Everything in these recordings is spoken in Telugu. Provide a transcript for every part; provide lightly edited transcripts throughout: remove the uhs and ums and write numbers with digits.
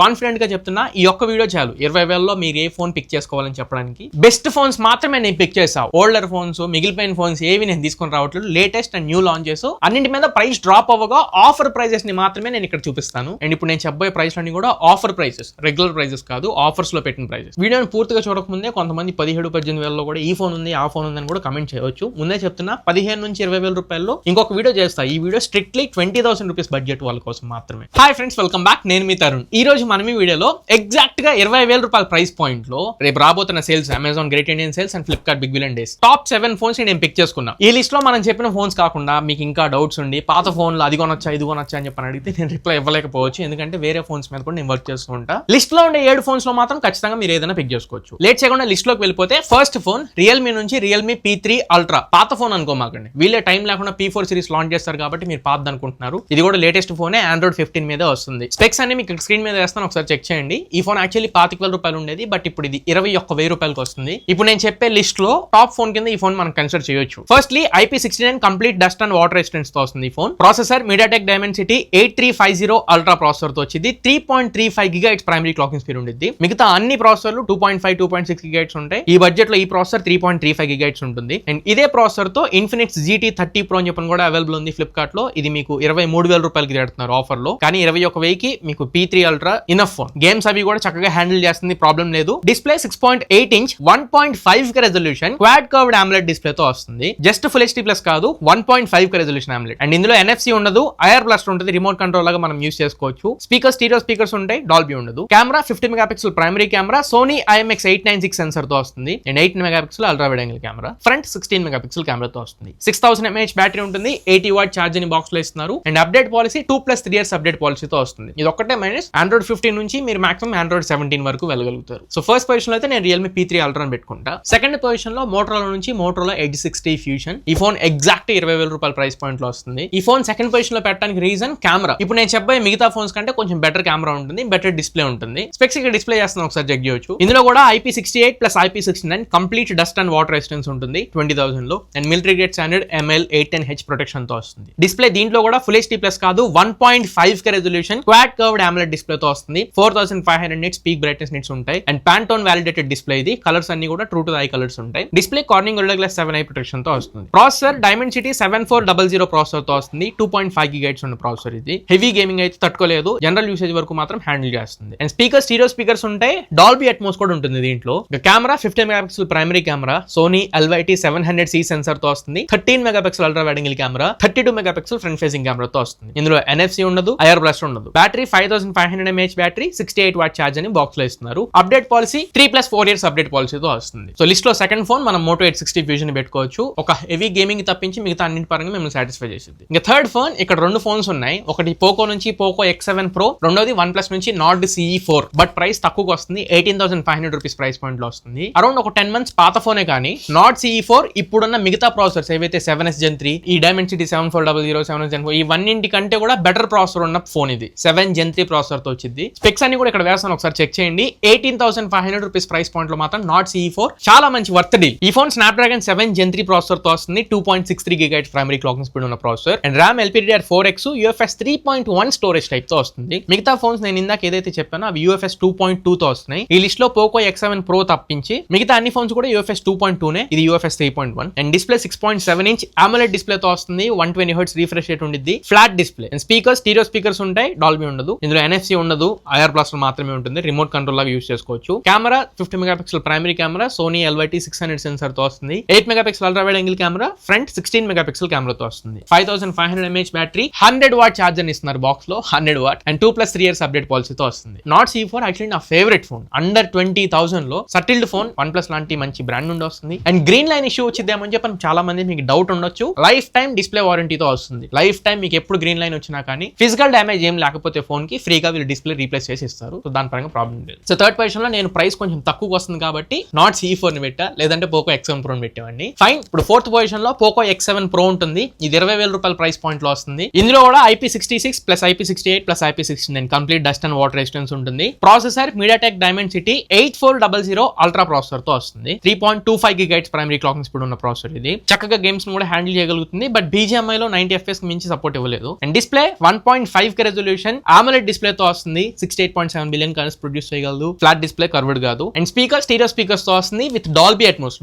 కాన్ఫిడెంట్ గా చెప్తున్నా, ఈ ఒక్క వీడియో చాలు 20,000లో మీరు ఏ ఫోన్ పిక్ చేసుకోవాలని చెప్పడానికి. బెస్ట్ ఫోన్స్ మాత్రమే నేను పిక్ చేసావు. ఓల్డర్ ఫోన్స్, మిగిలిపోయిన ఫోన్స్ ఏవి నేను తీసుకొని రావట్లేదు. లేటెస్ట్ అండ్ న్యూ లాంచెస్ అన్నింటి మీద ప్రైస్ డ్రాప్ అవ్వగా ఆఫర్ ప్రైజెస్ ని మాత్రమే నేను ఇక్కడ చూపిస్తాను. అండ్ ఇప్పుడు నేను చెప్పబోయే ప్రైస్ అన్ని కూడా ఆఫర్ ప్రైసెస్, రెగ్యులర్ ప్రైసెస్ కాదు, ఆఫర్స్ లో పెట్టిన ప్రైసెస్. వీడియోని పూర్తిగా చూడకముందే కొంతమంది 17-18,000లో కూడా ఈ ఫోన్ ఉంది, ఆ ఫోన్ ఉందని కూడా కమెంట్ చేయవచ్చు. ముందే చెప్తున్నా, 15,000 నుంచి 20,000 రూపాయల్లో ఇంకొక వీడియో చేస్తా. ఈ వీడియో స్ట్రిక్ట్లీ 20,000 రూపీస్ బడ్జెట్ వాళ్ళ కోసం మాత్రమే. Hi friends, welcome back. నేను మీ తరుణ్. ఈ రోజు మనం ఈ వీడియోలో ఎగ్జాక్ట్ గా 20,000 రూపాయల ప్రైస్ పాయింట్ లో రేపు రాబోతున్న sales, Amazon great Indian sales and Flipkart big billion days top 7 phones నేను పిక్ చేసుకున్నా. ఈ లిస్ట్ లో మనం చెప్పిన ఫోన్స్ కాకుండా మీకు ఇంకా డౌట్స్ ఉండి పాత ఫోన్లు అది కొనొచ్చా ఇది కొనొచ్చా అని చెప్పని అడిగితే నేను రిప్లై ఇవ్వలేకపోవచ్చు. ఎందుకంటే వేరే ఫోన్స్ మీద కూడా నేను వర్క్ చేస్తూ ఉంటా. లిస్ట్ లో ఉండే 7 ఫోన్స్ లో మాత్రం ఖచ్చితంగా మీరు ఏదైనా పిక్ చేసుకోవచ్చు. లేట్ చేయకుండా లిస్ట్ లోకి వెళ్ళిపోతే ఫస్ట్ ఫోన్ రియల్మీ నుంచి రియల్మీ P3 అల్ట్రా. పాత ఫోన్ అనుకోమాకండి, వీళ్ళే టైం లేకుండా P4 సిరీస్ లాంచ్ చేస్తారు కాబట్టి మీరు పాత అనుకుంటున్నారు. ఇది కూడా లేటెస్ట్ ఫోనే, ఆండ్రాయిడ్ 15 మీద వస్తుంది. స్పెక్స్ అన్ని మీకు స్క్రీన్ మీద వేస్తాను, ఒకసారి చెక్ చేయండి. ఈ ఫోన్ యాక్చువల్లీ 25,000 రూపాయలు ఉండేది, బట్ ఇప్పుడు ఇది 21,000 రూపాయలకు వస్తుంది. ఇప్పుడు నేను చెప్పే లిస్ట్ లో టాప్ ఫోన్ కింద ఈ ఫోన్ మనం కన్సిడర్ చేయొచ్చు. Firstly IP69 complete dust and water resistance తో వస్తుంది ఈ phone. Processor MediaTek Dimensity 8350 ultra processor తో వచ్చింది. 3.35 GHz ప్రైమరీ క్లాకింగ్ స్పీడ్ ఉంటుంది. మిగతా అన్ని ప్రాసెసర్లు 2.5, 2.6 GHz ఉంటాయి. ఈ బడ్జెట్ లో ఈ ప్రాసెసర్ 3.35 GHz ఉంటుంది. అండ్ ఇదే ప్రాసెసర్ తో Infinix GT30 Pro అని చెప్పని కూడా అవైలబుల్ ఉంది ఫ్లిప్కార్ట్ లో. ఇది మీకు 23,000 రూపాయలకి పెడుతున్నారు ఆఫర్ లో. కానీ 21,000కి మీకు P3 ultra enough phone. Games అవి కూడా చక్కగా హ్యాండిల్ చేస్తుంది, ప్రాబ్లం లేదు. Display 6.8 inch 1.5K resolution quad curved AMOLED display తో వస్తుంది. జస్ట్ ఫుల్ HD ప్లస్ కాదు, 1.5K రెజల్యూషన్ AMOLED. అండ్ ఇందులో NFC ఉండదు, IR బ్లాస్టర్ ఉంటుంది, రిమోట్ కంట్రోల్ లాగా మనం యూస్ చేసుకోవచ్చు. స్టీరియో స్పీకర్స్ ఉంటాయి, డాల్బీ ఉండదు. Camera 50 megapixel primary camera, Sony IMX896 sensor తో వస్తుంది. And 8 megapixel ultra wide angle camera, front 16 megapixel camera తో వస్తుంది. 6000 mAh బ్యాటరీ ఉంటుంది, 80 వాట్ ఛార్జ్ ని బాక్స్ లో ఇస్తున్నారు. And update policy 2+3 years update పాలసీతో వస్తుంది. ఇది ఒక్కటే మైనస్. ఆండ్రాయిడ్ 15 నుంచి మీరు మాక్సిమం ఆండ్రాయిడ్ 17 వరకు వెళ్ళగలుగుతారు. సో ఫస్ట్ పొజిషన్ లో అయితే నేను రియల్మీ P3 అల్ట్రా పెట్టుకుంటా. సెకండ్ పొజిషన్ లో మోటరోలా నుంచి మోటరోలా Edge 60 ఫ్యూషన్. ఈ ఫోన్ ఎగ్జాక్ట్ 20,000 రూపాయల ప్రైస్ పాయింట్ లో వస్తుంది. ఈ ఫోన్ సెకండ్ పొజిషన్ లో పెట్టడానికి రీజన్ కెమెరా. ఇప్పుడు నేను చెప్పే మిగతా ఫోన్స్ కంటే కొంచెం బెటర్ కెమెరా ఉంటుంది, బెటర్ డిస్ప్లే ఉంటుంది. స్పెక్స్ ఇక్కడ డిస్ప్లే చేస్తాను, ఒకసారి చెక్ చేయొచ్చు. ఇందులో కూడా IP68 plus IP69 complete dust and water resistance ఉంటుంది 20,000 లో. And military grade standard ML810H protection తో వస్తుంది. డిస్ప్లే దీంట్లో కూడా ఫుల్ HD ప్లస్ కాదు, 1.5K resolution quad curved AMOLED display తో వస్తుంది. 4500 nits పీక్ బ్రైట్నెస్ నిట్స్ ఉంటాయి. అండ్ ప్యాంటోన్ వాలిడేటెడ్ డిస్ప్లే ఇది. కలర్స్ అన్ని కూడా ట్రూ టు ఐ కలర్స్ ఉంటాయి. Display Corning Gorilla glass 7i protection తో వస్తుంది. ప్రాసెసర్ Dimensity 7400 ప్రాసెసర్ తో వస్తుంది. 2.5 GHz ఉన్న ప్రాసెసర్ ఇది. హెవీ గేమింగ్ అయితే తట్టుకోలేదు, జనరల్ యూసేజ్ వరకు మాత్రం హ్యాండిల్ చేస్తుంది. అండ్ స్టీరియో స్పీకర్స్ ఉంటాయి, డాల్బీ అట్మోస్ కూడా ఉంటుంది దీంట్లో. Camera 50 megapixel primary camera, Sony LYT700C sensor తో వస్తుంది. 13 megapixel ultra wide angle camera, 32 megapixel front facing camera తో వస్తుంది. ఇందులో NFC ఉండదు, IR బ్లాస్టర్ ఉండదు. Battery 5500 mAh battery, 68 watt charge అని బాక్స్ లో ఇస్తున్నారు. అప్డేట్ పాలసీ 3+4 years అప్డేట్ పాలసీతో వస్తుంది. సో లిస్ట్ లో సెకండ్ ఫోన్ మనం Moto H60 ఫ్యూజన్ పెట్టుకోవచ్చు. ఒక హెవీ గేమింగ్ తప్పించి మిగతా అన్నింటి పరంగా మిమ్మల్ని సాటిస్ఫై చేసింది. ఇంకా థర్డ్ ఫోన్, ఇక్కడ 2 ఫోన్స్ ఉన్నాయి. ఒకటి పోకో నుంచి పోకో X7 Pro, రెండోది OnePlus నుంచి Nord CE4. బట్ ప్రైస్ తక్కువగా వస్తుంది, 18,500 రూపీస్ ప్రైస్ పాయింట్ లో వస్తుంది. అరౌండ్ ఒక 10 months పాత ఫోనే కానీ Nord CE4 ఇప్పుడున్న మిగతా ప్రాసెసర్స్ ఏవైతే 7S Gen 3, ఈ Dimensity 7400, 7S Gen 4 ఇవన్నింటి కంటే కూడా బెటర్ ప్రాసెసర్ ఉన్న ఫోన్ ఇది. 7 Gen 3 ప్రాసెసర్ తో వచ్చింది. స్పెక్స్ అన్ని కూడా ఇక్కడ వేస్తాను, ఒకసారి చెక్ చేయండి. 18,500 రూపీస్ ప్రైస్ పాయింట్ లో మాత్రం Nord CE4 చాలా మంచి వర్త్ డీల్. ఈ ఫోన్ Snapdragon 7 Gen 3 ప్రాసెసర్ తో వస్తుంది. 2.63 GHz ప్రైమరీ క్లాకింగ్ స్పీడ్ ఉన్న processor. And RAM LPDDR4X, UFS 3.1 storage type తో వస్తుంది. మిగతా ఫోన్స్ నేను ఇందాక ఏదైతే చెప్పానో అవి UFS 2.2 తో వస్తున్నాయి. ఈ లిస్ట్ లో పోకో X7 Pro తప్పించి మిగతా అన్ని ఫోన్స్ కూడా UFS 2.2 నే, ఇది UFS 3.1. And display 6.7 inch AMOLED display తో వస్తుంది. 120Hz రిఫ్రెష్ రేట్ ఉండిద్ది. Flat display. And stereo speakers ఉంటాయి, డాల్బీ ఉండదు. ఇందులో NFC ఉండదు, IR బ్లాస్టర్ మాత్రమే ఉంటుంది, రిమోట్ కంట్రోల్ లాగా యూస్ చేసుకోవచ్చు. Camera 50 megapixel primary camera, Sony LYT600 sensor తో వస్తుంది. 8 megapixel ultra wide angle camera, front 16 megapixel కెమెరాతో వస్తుంది. 5500 mAh బ్యాటరీ, 100 వాట్ ఛార్జర్ ఇస్తున్నారు బాక్స్ లో, 100 వాట్. అండ్ 2+3 years అప్డేట్ పాలసీతో వస్తుంది. Nord CE4 యాక్చువల్లీ నా ఫేవరెట్ ఫోన్. అండర్ 20,000 లో సటిల్డ్ ఫోన్, OnePlus లాంటి మంచి బ్రాండ్ నుండి వస్తుంది. అండ్ గ్రీన్ లైన్ ఇష్యూ వచ్చిద్దామని చెప్పి చాలా మంది మీకు డౌట్ ఉండొచ్చు. లైఫ్ టైం డిస్ప్లే వారంటీతో వస్తుంది. లైఫ్ టైం మీకు ఎప్పుడు గ్రీన్ లైన్ వచ్చినా కానీ ఫిజికల్ డ్యామేజ్ ఏం లేకపోతే ఫోన్ కి ఫ్రీగా వీళ్ళు డిస్ప్లే రీప్లేస్ చేసి ఇస్తారు. సో దాని పరంగా ప్రాబ్లం లేదు. సో థర్డ్ పొజిషన్ లో నేను ప్రైస్ కొంచెం తక్కువ వస్తుంది కాబట్టి Nord CE4 ని పెట్టా, లేదంటే పోకో X7 Pro ని పెట్టేవాడిని. ఫైన్. ఇప్పుడు ఫోర్త్ పొజిషన్ లో పోకో X7 Pro ఉంటుంది. ఇది 20,000 రూపాయల ప్రైస్ పాయింట్ లో వస్తుంది. ఇందులో కూడా IP66 plus IP68 plus IP69 complete dust and water resistance ఉంటుంది. Processor MediaTek Dimensity 8400 ultra processor తో వస్తుంది. 3.25 GHz ప్రైమరీ క్లాకింగ్ స్పీడ్ ఉన్న ప్రాసెసర్ ఇది. చక్కగా గేమ్స్ ను కూడా హ్యాండిల్ చేయగలుగుతుంది. బట్ BGMI లో 90 FPS మించి సపోర్ట్ ఇవ్వలేదు. And display 1.5K resolution AMOLED display తో వస్తుంది. 68.7 బిలియన్ కలర్స్ ప్రొడ్యూస్ చేయగలదు. ఫ్లాట్ డిస్ప్లే, కర్వ్డ్ కాదు. అండ్ స్టీరియో స్పీకర్స్ తో వస్తుంది విత్ డాల్బీ అట్మోస్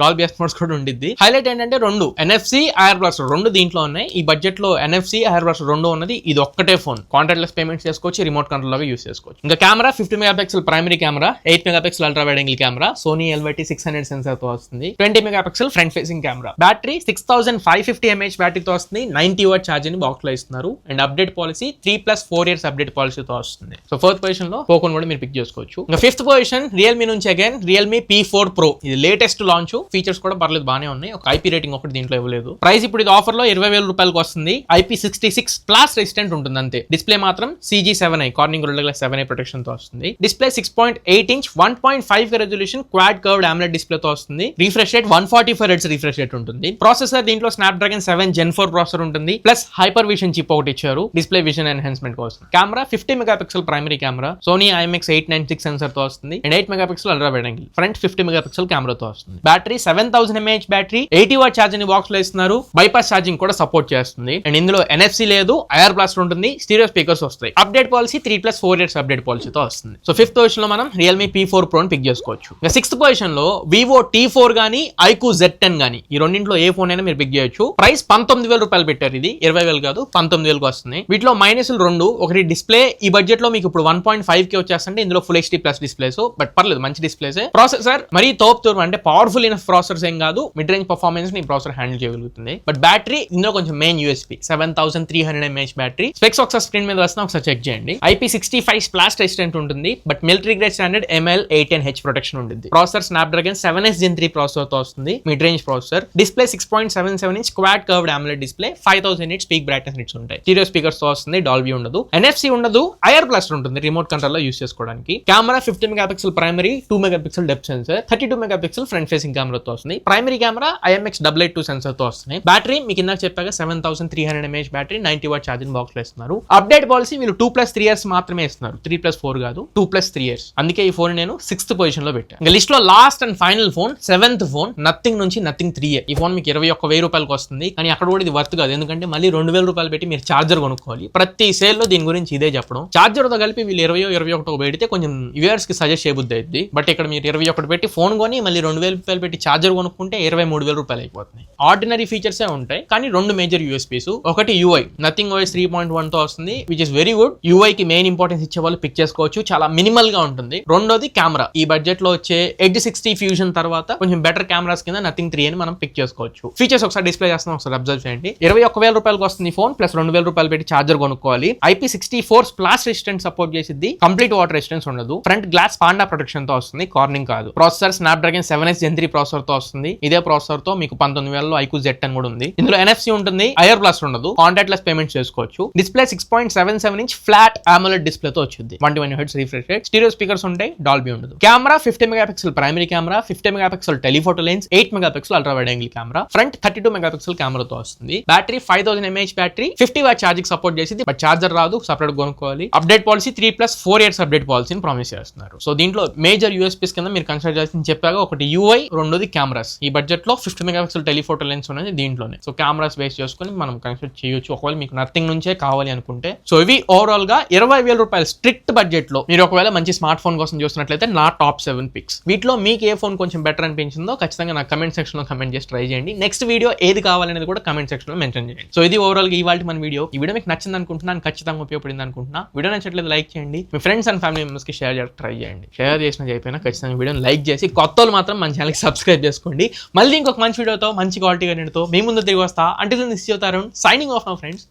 కూడా ఉండిద్ది. హైలైట్ ఏంటంటే రెండు NFC ఐఆర్ బ్లాస్టర్ రెండు దీంట్లో ఉన్నాయి. ఈ బడ్జెట్ లో NFC ఐఆర్ బ్లాస్టర్ రెండు ఉన్నది. ఇది ఒక్కటే ఫోన్. కాంటాక్ట్లెస్ పేమెంట్స్ చేసుకోవచ్చు, రిమోట్ కంట్రోల్ లాగా యూస్ చేసుకోవచ్చు. ఇంకా camera 50 megapixel primary camera, 8 megapixel ultra wide angle camera, Sony LYT-600 sensor తో వస్తుంది. 20 megapixel front facing camera. Battery 6550 mAh బ్యాటరీతో వస్తుంది. 90 వాట్ ఛార్జింగ్ బాక్స్ లో ఇస్తున్నారు. And update policy 3+4 years update పాలసీతో వస్తుంది. సో ఫోర్త్ పొజిషన్ లో పోకోన్ కూడా మీరు పిక్ చేసుకోవచ్చు. ఇంకా ఫిఫ్త్ పొజిషన్ రియల్మీ నుంచి అగైన్ రియల్మీ P4 Pro. ఇది లేటెస్ట్ లాంచ్. ఫీచర్స్ కూడా పర్లేదు, బానే ఉన్నాయి. ఒక IP రేటింగ్ ఒకటి దీంట్లో ఇవ్వలేదు. ప్రైస్ ఇప్పుడు ఇది ఆఫర్ లో 20,000 రూపాయలకు వస్తుంది. IP66 ప్లాస్ రెసిస్టెంట్ ఉంటుంది అంతే. డిస్ప్లే మాత్రం CG7i Corning Gorilla glass 7i protection తో వస్తుంది. Display 6.8 inch 1.5 resolution quad curved AMOLED display తో వస్తుంది. Refresh rate 144 Hz refresh rate ఉంటుంది. ప్రాసెసర్ దీంట్లో స్నాప్డ్రాగన్ 7 Gen 4 ప్రాసెసర్ ఉంటుంది. ప్లస్ హైపర్ విజన్ చిప్ ఒకటి ఇచ్చారు డిస్ప్లే విజన్ ఎన్హాన్స్మెంట్ కోసం. Camera 50 megapixel primary camera, Sony IMX896 sensor తో వస్తుంది. And 8 megapixel ultra wide angle. Front 50 megapixel కెమెరాతో వస్తుంది. Battery 7000 mAh battery, 80 watt charging box లో ఇస్తున్నారు. బైపాస్ ఛార్జింగ్ కూడా సపోర్ట్ చేస్తుంది. అండ్ ఇందులో NFC లేదు, ఐఆర్ బ్లాస్టర్ ఉంటుంది, స్టీరియో స్పీకర్స్ వస్తాయి. అప్డేట్ పాలసీ 3+4 years అప్డేట్ పాలసీతో వస్తుంది. సో ఫిఫ్త్ పొజిషన్ లో మనం రియల్మీ P4 Pro పిక్ చేసుకోవచ్చు. సిక్స్త్ పొజిషన్ లో వివో T4 గానీ iQOO Z10 గానీ ఈ రెండింటిలో ఏ ఫోన్ అయినా మీరు పిక్ చేయొచ్చు. ప్రైస్ 19,000 రూపాయలు పెట్టారు. ఇది 20,000 కాదు, 19,000 వస్తుంది. వీటిలో మైనస్లు రెండు. ఒకటి డిస్ప్లే ఈ బడ్జెట్ లో మీకు ఇప్పుడు 1.5K వచ్చేస్తుంటే ఇందులో full HD plus displays, but పర్లేదు మంచి డిస్ప్లేస్. ప్రాసెసర్ మరీ తోపుతూరు అంటే పవర్ఫుల్ ఇనఫ్ ప్రాసెసర్స్ ఏం కాదు, మిడ్ రేంజ్ పర్ఫార్మెన్స్ ని ప్రాసెసర్ హ్యాండిల్ చేయగలుగుతుంది. బట్ బ్యాటరీ ఇందులో కొంచెం main USP 7300 mAh battery. Specs ఒకసారి స్క్రీన్ మీద వస్తున్నా, ఒకసారి చెక్ చేయండి. IP65 స్ప్లాష్ రెసిస్టెంట్ ఉంటుంది, but military grade standard ML810H protection ఉంటుంది. Processor Snapdragon 7S Gen 3 processor తో వస్తుంది, mid range processor. Display 6.77 inch quad curved AMOLED display, 5000 nits peak brightness nits ఉంటాయి. స్టీరియో స్పీకర్స్ తో వస్తుంది, డాల్బీ ఉండదు, NFC ఉండదు, ఐఆర్ బ్లాస్టర్ ఉంటుంది రిమోట్ కంట్రోల్ లో యూస్ చేసుకోవడానికి. Camera 50 megapixel primary, 2 megapixel depth sensor, 32 megapixel front facing కెమెరాతో వస్తుంది. ప్రైమరీ కెమెరా IMX882 సెన్సర్ తో వస్తుంది. బ్యాటరీ మీకు ఇందాక చెప్పాక 7300 mAh battery, 90 watt charging box లో ఇస్తున్నారు. అప్డేట్ పాలసీ వీళ్ళు 2+3 years మాత్రమే ఇస్తున్నారు, 3+4 కాదు, 2+3 years. అందుకే ఈ ఫోన్ నేను 6th పొజిషన్ లో పెట్టాను. ఇంకా లిస్ట్ లో last and final phone 7th phone, nothing నుంచి నథింగ్ 3A. ఈ ఫోన్ మీకు 21,000 రూపాయలకు వస్తుంది. కానీ అక్కడ కూడా ఇది వర్త్ కాదు, ఎందుకంటే మళ్ళీ 2,000 రూపాయలు పెట్టి మీరు చార్జర్ కొనుక్కోవాలి. ప్రతి సేల్ లో దీని గురించి ఇదే చెప్పడం. చార్జర్ తో కలిపి వీళ్ళు 20-21 పెడితే కొంచెం వ్యూయర్స్ కి సజెస్ట్ చేయబుద్ది అయింది. బట్ ఇక్కడ మీరు 21 పెట్టి ఫోన్ కొని మళ్ళీ 2,000 రూపాయలు పెట్టి చార్జర్ కొనుక్కుంటే 23,000 రూపాయలు అయిపోతుంది. ఆర్డినరీ ఫీచర్స్ ఉంటాయి, కానీ రెండు మేజర్ USPs. ఒకటి UI, నథింగ్ OS 3.1 తో వస్తుంది, which is very good. UI కి మెయిన్ ఇంపార్టెన్స్ ఇచ్చే వాళ్ళు పిక్ చేసుకోవచ్చు, చాలా మినిమల్ గా ఉంటుంది. రెండోది కెమెరా, ఈ బడ్జెట్ లో వచ్చే Edge 60 ఫ్యూజన్ తర్వాత కొంచెం బెటర్ కెమెరాస్ కింద నథింగ్ 3 అని మనం పిక్ చేసుకోవచ్చు. ఫీచర్స్ ఒకసారి డిస్ప్లే చేస్తాం, ఒకసారి అబ్జర్వ్ చేయండి. 21,000 రూపాయలకు వస్తుంది ఫోన్, ప్లస్ 2,000 రూపాయలు పెట్టి చార్జర్ కొనుక్కోవాలి. IP64 స్ప్లాష్ రెసిస్టెంట్ సపోర్ట్ చేసిద్ది, కంప్లీట్ వాటర్ రెసిస్టెన్స్ ఉండదు. ఫ్రంట్ గ్లాస్ పాండా ప్రొటెక్షన్ తో వస్తుంది, కార్నింగ్ కాదు. Processor Snapdragon 7S Gen 3 processor తో వస్తుంది. ఇదే ప్రాసెసర్ తో మీకు 19,000లో iQOO Z10 కూడా ఉంది. ఇందులో NFC ఉంటుంది, ఐఆర్ బ్లాస్టర్ ఉండదు, కాంటాక్ట్లెస్ పేమెంట్ చేసుకోవచ్చు. Display 6.77 inch flat AMOLED display తో వచ్చింది, 120 Hz refresh rate. Stereo speakers ఉంటాయి, డాల్బీ ఉండదు. Camera 50 megapixel primary camera, 50 megapixel telephoto lens, 8 megapixel ultra wide angle camera. Front 32 megapixel కెమెరాతో వస్తుంది. Battery 5000 mAh battery, 50 what charging support చేసింది, బట్ చార్జర్ రాదు, సపరేట్ కొనుక్కోవాలి. అప్డేట్ పాలసీ 3+4 years అప్డేట్ పాలసీని ప్రామిస్ చేస్తున్నారు. సో దీంట్లో మేజర్ USPs కింద మీరు కన్సిడర్ చేసి చెప్పాక ఒకటి UI, రెండోది కెమెరాస్. ఈ బడ్జెట్ లో 50 మెగాపిక్సెల్ టెలిఫోటో లెన్స్ ఉన్నది దీంట్లోనే. సో కెమెరాస్ బేస్ చేసుకుని మనం కన్సిడర్ చేయొచ్చు, ఒకవేళ మీకు నథింగ్ నుంచే కావాలి అనుకుంటే. సో ఇవి ఓవరాల్ గా 20,000 రూపాయలు స్ట్రిక్ట్ బడ్జెట్ లో మీరు ఒకవేళ మంచి స్మార్ట్ ఫోన్ కోసం చూస్తున్నట్లయితే నా టాప్ 7 పిక్స్. వీటిలో మీకు ఏ ఫోన్ కొంచెం బెటర్ అనిపించిందో ఖచ్చితంగా నా కమెంట్ సెక్షన్ లో కమెంట్ చేసి ట్రై చేయండి. నెక్స్ట్ వీడియో ఏది కావాలనేది కూడా కమెంట్ సెక్షన్ లో మెన్షన్ చేయండి. సో ఇది ఓవరాల్ గా ఇవాళ మన వీడియో. ఈ వీడియో మీకు నచ్చింది అనుకుంటున్నాను, ఖచ్చితంగా ఉపయోగపడింది అనుకుంటున్నా. వీడియో నచ్చట్లేదు లైక్ చేయండి, మీ ఫ్రెండ్స్ అండ్ ఫ్యామిలీ మెంబర్స్ కి షేర్ చేయడానికి ట్రై చేయండి. షేర్ చేసిన అయిపోయినా ఖచ్చితంగా వీడియోని లైక్ చేసి కొత్త వాళ్ళు మాత్రం మన ఛానల్కి సబ్స్క్రైబ్ చేసుకోండి. మళ్ళీ ఇంకొక మంచి వీడియోతో మంచి క్వాలిటీ కంటెంట్తో మీ ముందు తిరిగి వస్తా. Until then this is your Tarun signing off my friends.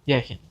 జై హింద్.